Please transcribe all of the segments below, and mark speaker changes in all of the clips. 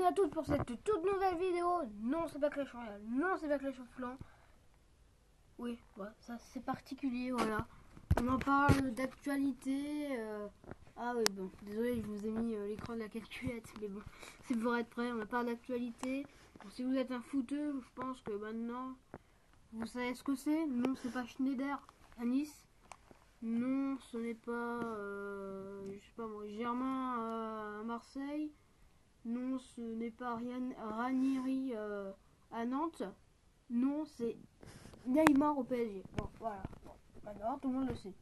Speaker 1: bienvenue à tous pour cette toute nouvelle vidéo. Non, c'est pas Clash Royale, non, c'est pas Clash of Clans. Oui, ouais, ça c'est particulier, voilà. On en parle d'actualité. Ah oui, bon, désolé, je vous ai mis l'écran de la calculette, mais bon, c'est pour être prêt, on en parle d'actualité. Bon, si vous êtes un footeux, je pense que maintenant, vous savez ce que c'est. Non, c'est pas Schneider à Nice. Non, ce n'est pas, je sais pas moi, Germain à Marseille. Non, ce n'est pas Ranieri à Nantes. Non, c'est Neymar au PSG. Bon, voilà. Bon, maintenant, tout le monde le sait.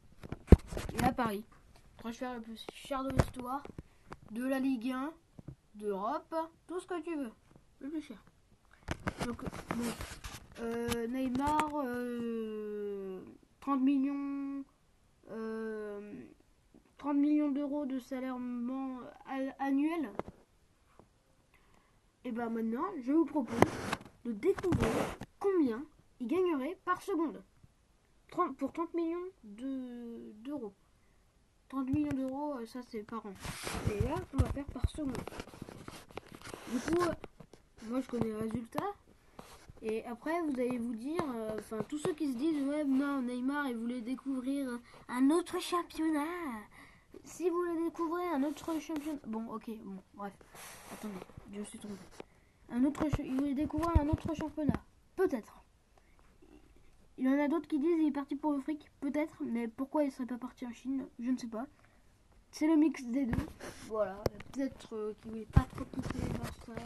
Speaker 1: Et à Paris, transfert le plus cher de l'histoire, de la Ligue 1, d'Europe, tout ce que tu veux. Le plus cher. Donc, bon, Neymar, 30 millions... 30 millions d'euros de salaire annuel. Et ben maintenant, je vous propose de découvrir combien il gagnerait par seconde. Pour 30 millions d'euros. 30 millions d'euros, ça c'est par an. Et là, on va faire par seconde. Du coup, moi je connais le résultat. Et après, vous allez vous dire, enfin, tous ceux qui se disent, ouais, non, Neymar, il voulait découvrir un autre championnat. Si vous voulez découvrir un autre championnat... Bon, ok, bon, bref. Attendez, je me suis trompé. Il voulait découvrir un autre championnat. Peut-être. Il y en a d'autres qui disent qu'il est parti pour le fric. Peut-être, mais pourquoi il serait pas parti en Chine? Je ne sais pas. C'est le mix des deux. Voilà. Peut-être qu'il voulait pas trop quitter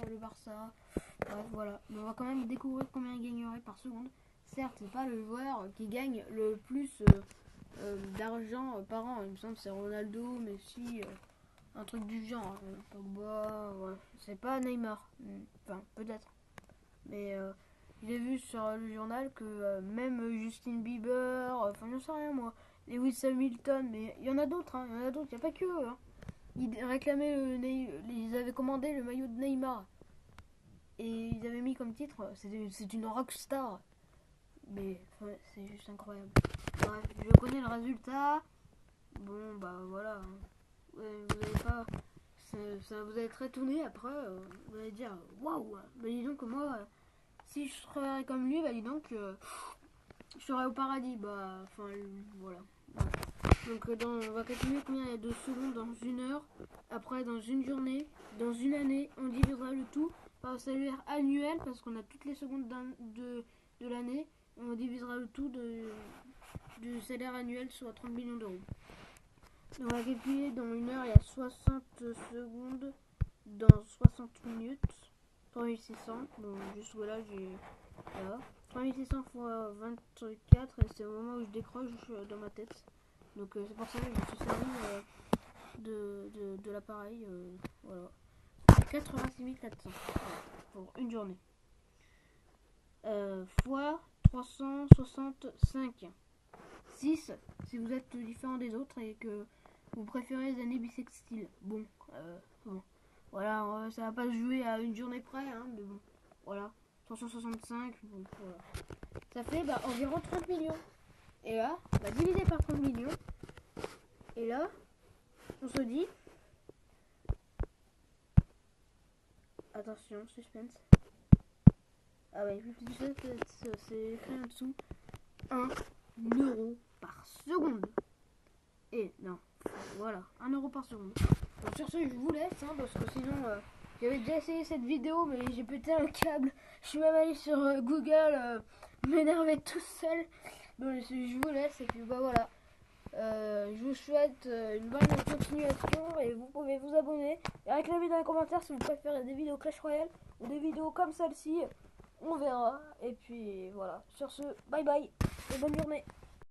Speaker 1: le Barça. Bref, voilà. Mais on va quand même découvrir combien il gagnerait par seconde. Certes, c'est pas le joueur qui gagne le plus d'argent par an. Il me semble que c'est Ronaldo, Messi, un truc du genre. Pogba, voilà. C'est pas Neymar. Enfin, peut-être. Mais j'ai vu sur le journal que même Justin Bieber, enfin, j'en sais rien moi. Lewis Hamilton, mais il y en a d'autres, hein. Il y en a d'autres, il n'y a pas que eux. Hein. Ils réclamaient ils avaient commandé le maillot de Neymar. Et ils avaient mis comme titre, c'est une rockstar. Mais ouais, c'est juste incroyable. Bref, je connais le résultat. Bon, bah voilà. Ouais, vous allez pas... Ça vous allez être étonné après. Vous allez dire, waouh. Bah dis donc, moi, si je serais comme lui, bah dis donc, je serais au paradis. Bah, enfin, voilà. Donc, on va calculer combien il y a de secondes dans une heure. Après, dans une journée, dans une année, on divisera le tout par le salaire annuel parce qu'on a toutes les secondes de l'année. On divisera le tout du salaire annuel, soit 30 millions d'euros. On va calculer dans une heure, il y a 60 secondes dans 60 minutes. 3600. Bon, jusque là, j'ai. Voilà. 3600 fois 24, et c'est au moment où je décroche dans ma tête. Donc, c'est pour ça que je me suis servi de l'appareil. Voilà. 86 400 pour une journée. Fois 365. 6 si vous êtes différent des autres et que vous préférez les années bissextiles. Bon, bon. Voilà, ça va pas se jouer à une journée près, hein, mais bon, voilà. 365, bon, voilà. Ça fait environ 30 millions. Et là, on va diviser par 30 millions. Et là, on se dit... Attention, suspense. Ah ouais, c'est écrit en dessous. 1 euro par seconde. Et non, voilà, 1 euro par seconde. Donc sur ce, je vous laisse, hein, parce que sinon, j'avais déjà essayé cette vidéo, mais j'ai pété un câble. Je suis même allé sur Google, m'énerver tout seul. Donc je vous laisse, et puis bah voilà. Je vous souhaite une bonne continuation, et vous pouvez vous abonner et réclamer dans les commentaires si vous préférez des vidéos Clash Royale ou des vidéos comme celle-ci. On verra. Et puis voilà. Sur ce, bye bye et bonne journée.